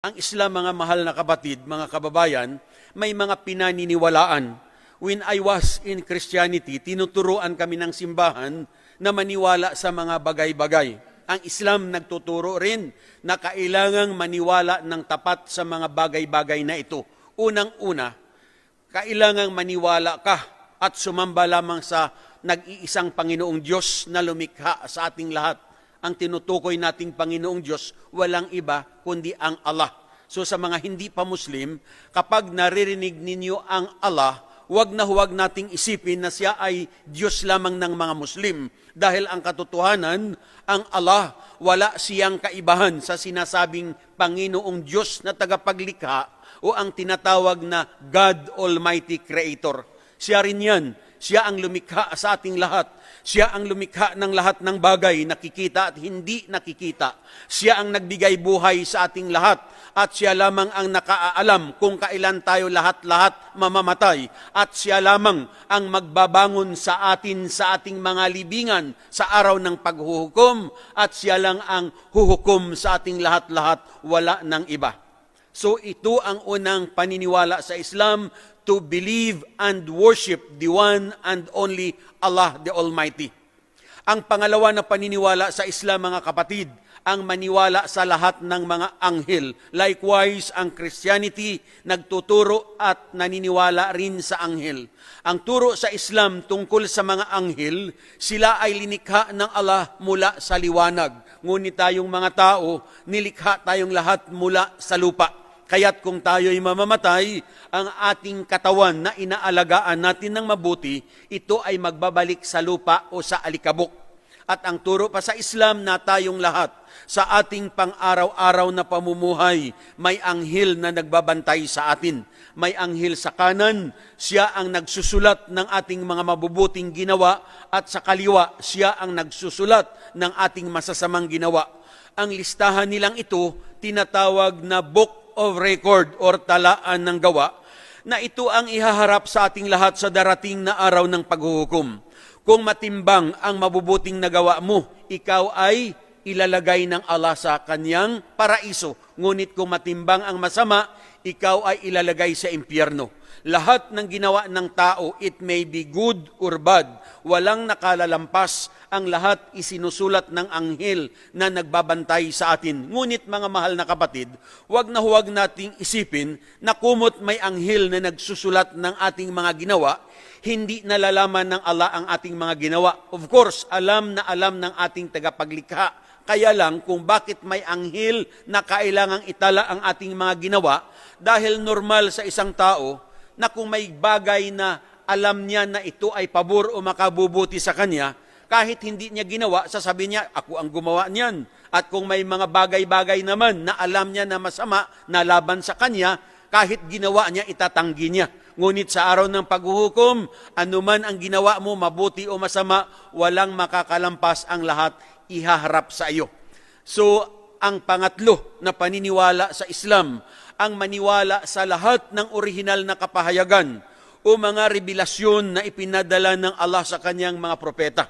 Ang Islam, mga mahal na kapatid, mga kababayan, may mga pinaniniwalaan. When I was in Christianity, tinuturuan kami ng simbahan na maniwala sa mga bagay-bagay. Ang Islam nagtuturo rin na kailangang maniwala ng tapat sa mga bagay-bagay na ito. Unang-una, kailangang maniwala ka at sumamba lamang sa nag-iisang Panginoong Diyos na lumikha sa ating lahat. Ang tinutukoy nating Panginoong Diyos, walang iba kundi ang Allah. So sa mga hindi pa Muslim, kapag naririnig ninyo ang Allah, huwag nating isipin na siya ay Diyos lamang ng mga Muslim. Dahil ang katotohanan, ang Allah, wala siyang kaibahan sa sinasabing Panginoong Diyos na tagapaglikha o ang tinatawag na God Almighty Creator. Siya rin yan. Siya ang lumikha sa ating lahat. Siya ang lumikha ng lahat ng bagay, nakikita at hindi nakikita. Siya ang nagbigay buhay sa ating lahat. At siya lamang ang nakaalam kung kailan tayo lahat-lahat mamamatay. At siya lamang ang magbabangon sa atin sa ating mga libingan sa araw ng paghuhukom. At siya lang ang huhukom sa ating lahat-lahat, wala ng iba. So ito ang unang paniniwala sa Islam, to believe and worship the one and only Allah the Almighty. Ang pangalawa na paniniwala sa Islam, mga kapatid, ang maniwala sa lahat ng mga anghel. Likewise, ang Christianity nagtuturo at naniniwala rin sa anghel. Ang turo sa Islam tungkol sa mga anghel, sila ay linikha ng Allah mula sa liwanag. Ngunit tayong mga tao, nilikha tayong lahat mula sa lupa. Kaya't kung tayo'y mamamatay, ang ating katawan na inaalagaan natin ng mabuti, ito ay magbabalik sa lupa o sa alikabok. At ang turo pa sa Islam na tayong lahat, sa ating pang-araw-araw na pamumuhay, may anghel na nagbabantay sa atin. May anghel sa kanan, siya ang nagsusulat ng ating mga mabubuting ginawa, at sa kaliwa, siya ang nagsusulat ng ating masasamang ginawa. Ang listahan nilang ito, tinatawag na Book of Record or talaan ng gawa, na ito ang ihaharap sa ating lahat sa darating na araw ng paghuhukom. Kung matimbang ang mabubuting nagawa mo, ikaw ay ilalagay ng Allah sa kanyang paraiso. Ngunit kung matimbang ang masama, ikaw ay ilalagay sa impyerno. Lahat ng ginawa ng tao, it may be good or bad, walang nakalalampas, ang lahat isinusulat ng anghel na nagbabantay sa atin. Ngunit mga mahal na kapatid, huwag nating isipin na kumot may anghel na nagsusulat ng ating mga ginawa, hindi nalalaman ng Allah ang ating mga ginawa. Of course, alam na alam ng ating tagapaglikha. Kaya lang kung bakit may anghel na kailangang itala ang ating mga ginawa, dahil normal sa isang tao na kung may bagay na alam niya na ito ay pabor o makabubuti sa kanya, kahit hindi niya ginawa, sasabihin niya, ako ang gumawa niyan. At kung may mga bagay-bagay naman na alam niya na masama, na laban sa kanya, kahit ginawa niya, itatanggi niya. Ngunit sa araw ng paghuhukom, anuman ang ginawa mo, mabuti o masama, walang makakalampas, ang lahat ihaharap sa iyo. So, ang pangatlo na paniniwala sa Islam, ang maniwala sa lahat ng orihinal na kapahayagan o mga revelasyon na ipinadala ng Allah sa kanyang mga propeta.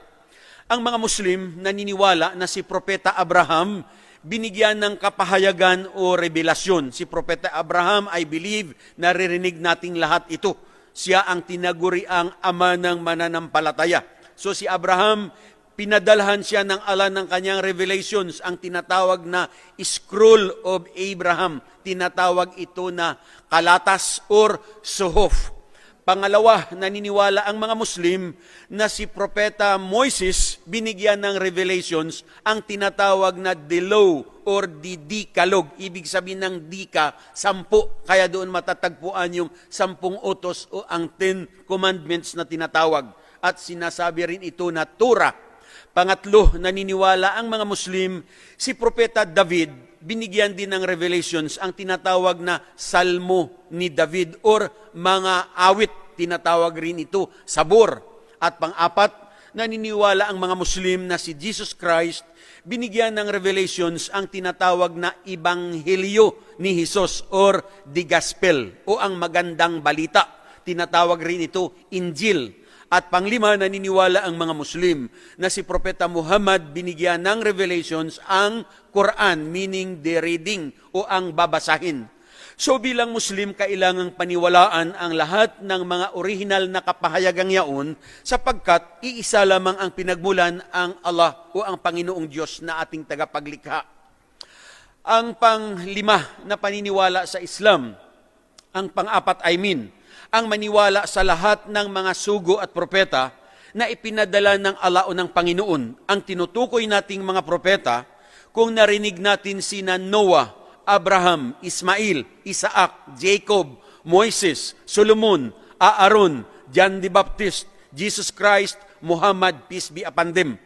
Ang mga Muslim naniniwala na si Propeta Abraham binigyan ng kapahayagan o revelasyon. Si Propeta Abraham, I believe, naririnig nating lahat ito. Siya ang tinaguriang ama ng mananampalataya. So si Abraham, pinadalhan siya ng Allah ng kanyang revelations, ang tinatawag na Scroll of Abraham. Tinatawag ito na Kalatas or Suhuf. Pangalawa, naniniwala ang mga Muslim na si Propeta Moises binigyan ng revelations ang tinatawag na the law or the Decalogue. Ibig sabihin ng Dika, 10. Kaya doon matatagpuan yung 10 utos o ang 10 commandments na tinatawag. At sinasabi rin ito na Torah. Pangatlo, naniniwala ang mga Muslim, si Propeta David, binigyan din ng revelations ang tinatawag na Salmo ni David or mga awit. Tinatawag rin ito sabor. At pang-apat, naniniwala ang mga Muslim na si Jesus Christ, binigyan ng revelations ang tinatawag na Ebanghelyo ni Jesus or the Gospel o ang magandang balita. Tinatawag rin ito Injil. At panglima, naniniwala ang mga Muslim na si Propeta Muhammad binigyan ng revelations ang Quran, meaning the reading o ang babasahin. So bilang Muslim, kailangang paniwalaan ang lahat ng mga original na kapahayagang yaon sapagkat iisa lamang ang pinagmulan, ang Allah o ang Panginoong Diyos na ating tagapaglikha. Ang panglima na paniniwala sa Islam, ang pang-apat ang maniwala sa lahat ng mga sugo at propeta na ipinadala ng Allah o ng Panginoon. Ang tinutukoy nating mga propeta, kung narinig natin sina Noah, Abraham, Ismail, Isaac, Jacob, Moises, Solomon, Aaron, John the Baptist, Jesus Christ, Muhammad, peace be upon them.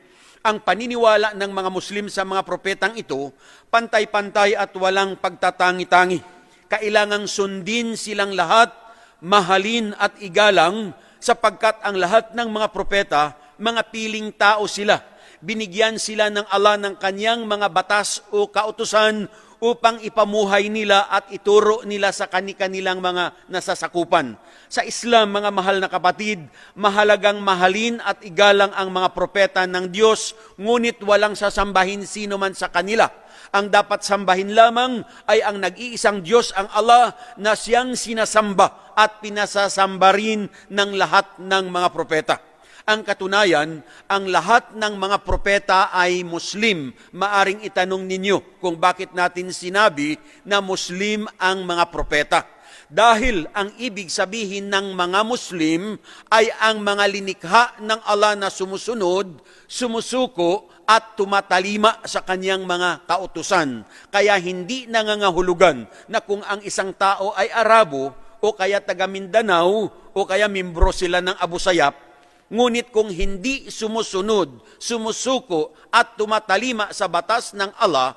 Ang paniniwala ng mga Muslim sa mga propetang ito, pantay-pantay at walang pagtatangi-tangi. Kailangang sundin silang lahat, mahalin at igalang, sapagkat ang lahat ng mga propeta, mga piling tao sila. Binigyan sila ng Allah ng kanyang mga batas o kautusan upang ipamuhay nila at ituro nila sa kani-kanilang mga nasasakupan. Sa Islam, mga mahal na kapatid, mahalagang mahalin at igalang ang mga propeta ng Diyos, ngunit walang sasambahin sino man sa kanila. Ang dapat sambahin lamang ay ang nag-iisang Diyos, ang Allah, na siyang sinasamba at pinasasamba rin ng lahat ng mga propeta. Ang katunayan, ang lahat ng mga propeta ay Muslim. Maaring itanong ninyo kung bakit natin sinabi na Muslim ang mga propeta. Dahil ang ibig sabihin ng mga Muslim ay ang mga linikha ng Allah na sumusunod, sumusuko at tumatalima sa kanyang mga kautusan. Kaya hindi nangangahulugan na kung ang isang tao ay Arabo o kaya taga Mindanao o kaya membro sila ng Abu Sayyaf, ngunit kung hindi sumusunod, sumusuko at tumatalima sa batas ng Allah,